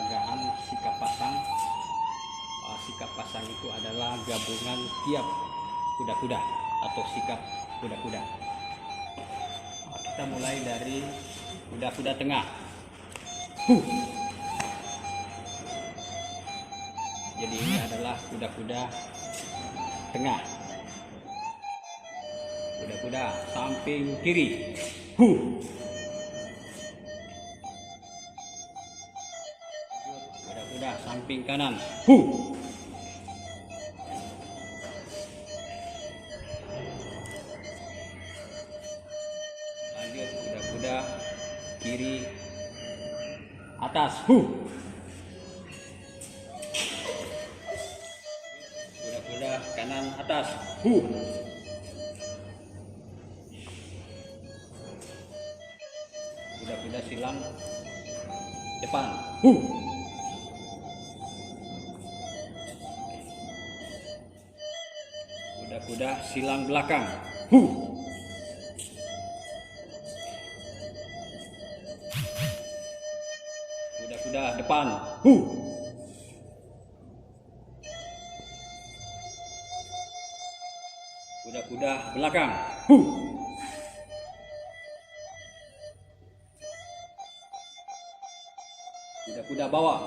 peragaan sikap pasang. Sikap pasang itu adalah gabungan tiap kuda-kuda atau sikap kuda-kuda. Kita mulai dari kuda-kuda tengah. Jadi ini adalah kuda-kuda tengah. Kuda-kuda samping kiri. Kuda-kuda samping kanan. Lanjut kuda-kuda kiri atas. Kuda-kuda kanan atas. Kuda-kuda silang depan. Kuda-kuda silang belakang. Kuda-kuda depan. Kuda-kuda belakang. Kuda-kuda bawah.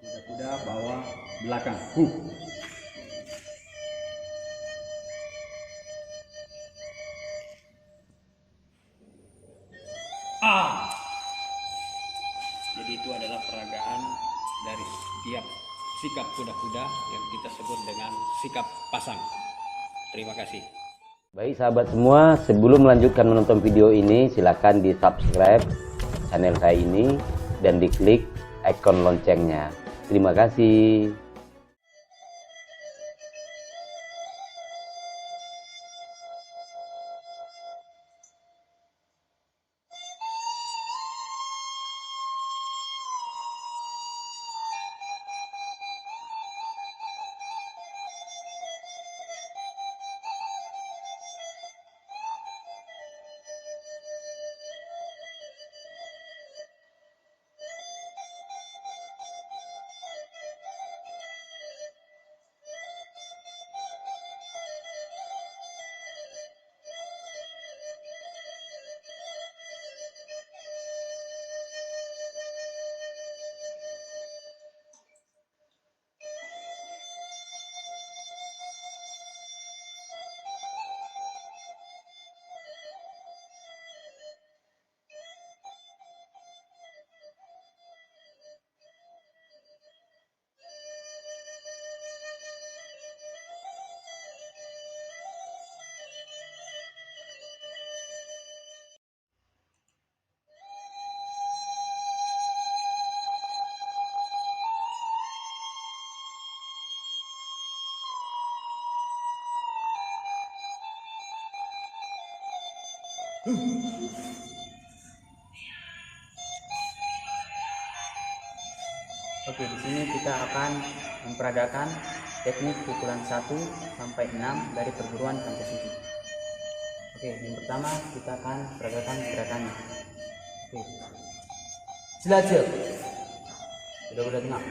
Kuda-kuda bawah belakang. Jadi itu adalah peragaan dari setiap sikap kuda-kuda yang kita sebut dengan sikap pasang. Terima kasih. Baik sahabat semua, sebelum melanjutkan menonton video ini, silakan di subscribe channel saya ini dan diklik ikon loncengnya. Terima kasih. Oke, di sini kita akan memperagakan teknik pukulan 1 sampai 6 dari perguruan Pancasila. Oke, yang pertama kita akan peragakan gerakannya. Oke. Selajah. Kuda-kuda tengah.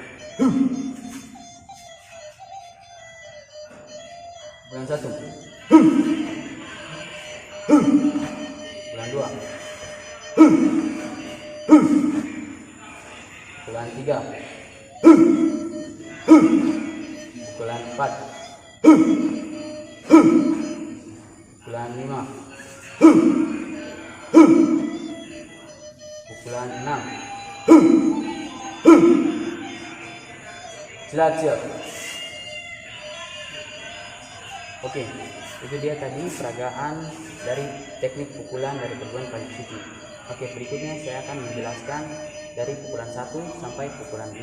Pukulan 1. Pukulan 2. Pukulan 3. Pukulan 4. Pukulan 5. Pukulan 6. Jelajah. Oke, itu dia tadi peragaan dari teknik pukulan dari perguruan Pancasila. Oke, berikutnya saya akan menjelaskan dari pukulan 1 sampai pukulan 6.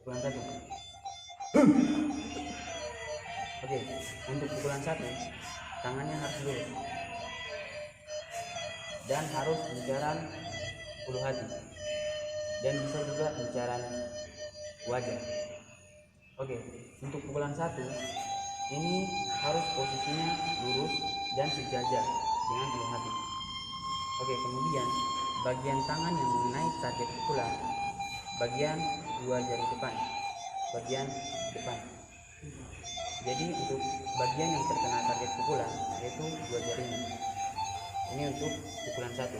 Pukulan 1. Oke, untuk pukulan 1 tangannya harus lurus dan harus incaran ulu hati dan bisa juga incaran wajah. Oke, untuk pukulan 1 ini harus posisinya lurus dan sejajar dengan ulu hati. Oke, kemudian bagian tangan yang mengenai target pukulan bagian 2 jari depan, bagian depan. Jadi untuk bagian yang terkena target pukulan yaitu 2 jari ini untuk pukulan 1.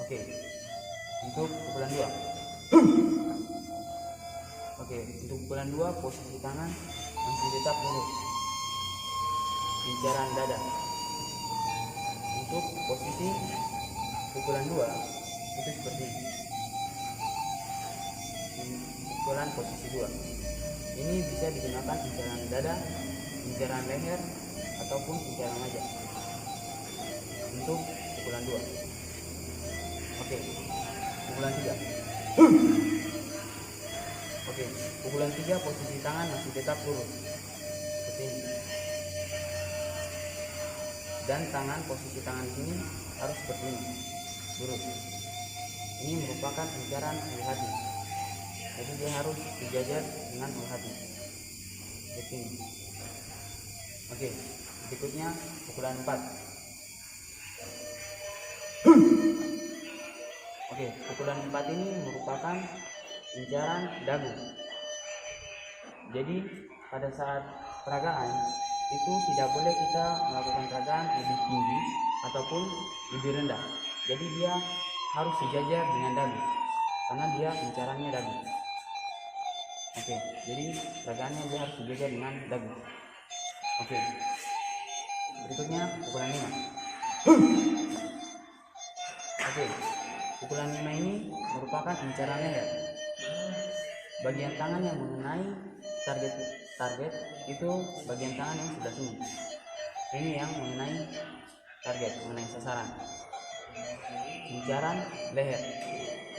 Oke, untuk pukulan 2. Oke, untuk pukulan 2 posisi tangan masih tetap lurus, incaran dada. Untuk posisi pukulan 2 itu seperti ini. Pukulan posisi 2 ini bisa digunakan incaran dada, incaran leher, ataupun incaran wajah untuk pukulan 2. Oke, pukulan 3. Oke, pukulan 3 posisi tangan masih tetap lurus seperti ini. Dan tangan, posisi tangan di sini harus seperti ini, lurus. Ini merupakan incaran ulu hati. Jadi dia harus sejajar dengan ulu hati seperti ini. Oke, berikutnya pukulan 4. Oke, pukulan 4 ini merupakan incaran dagu. Jadi pada saat peragaan itu tidak boleh kita melakukan peragaan lebih tinggi ataupun lebih rendah. Jadi dia harus sejajar dengan dagu karena dia incarannya dagu. Oke, jadi peragaannya dia harus sejajar dengan dagu. Oke, berikutnya pukulan 5. Oke, pukulan 5 ini merupakan incaran leher. Bagian tangan yang mengenai target itu bagian tangan yang sebelah sini. Ini yang mengenai target, mengenai sasaran. Incaran leher.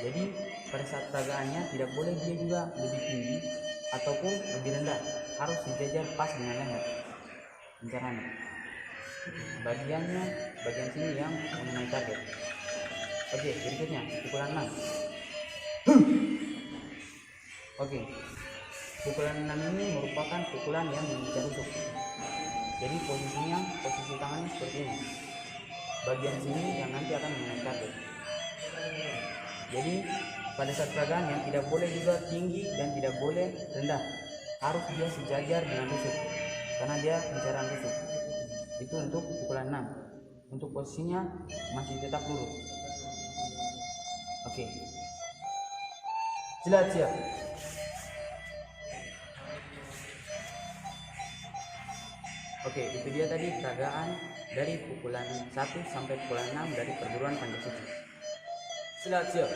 Jadi pada saat peragaannya tidak boleh dia juga lebih tinggi ataupun lebih rendah, harus sejajar pas dengan leher incarannya. Bagian sini yang mengenai target. Oke, berikutnya pukulan 6. Oke, pukulan 6 ini merupakan pukulan yang mengincar rusuk. Jadi posisi tangannya seperti ini. Bagian sini yang nanti akan mengenai target. Jadi pada saat peragaan yang tidak boleh juga tinggi dan tidak boleh rendah, harus dia sejajar dengan rusuk karena dia incaran rusuk. Itu untuk pukulan 6. Untuk posisinya masih tetap lurus. Oke, siap. Oke, itu dia tadi peragaan dari pukulan 1 sampai pukulan 6 dari perguruan Pancasuci. Siap.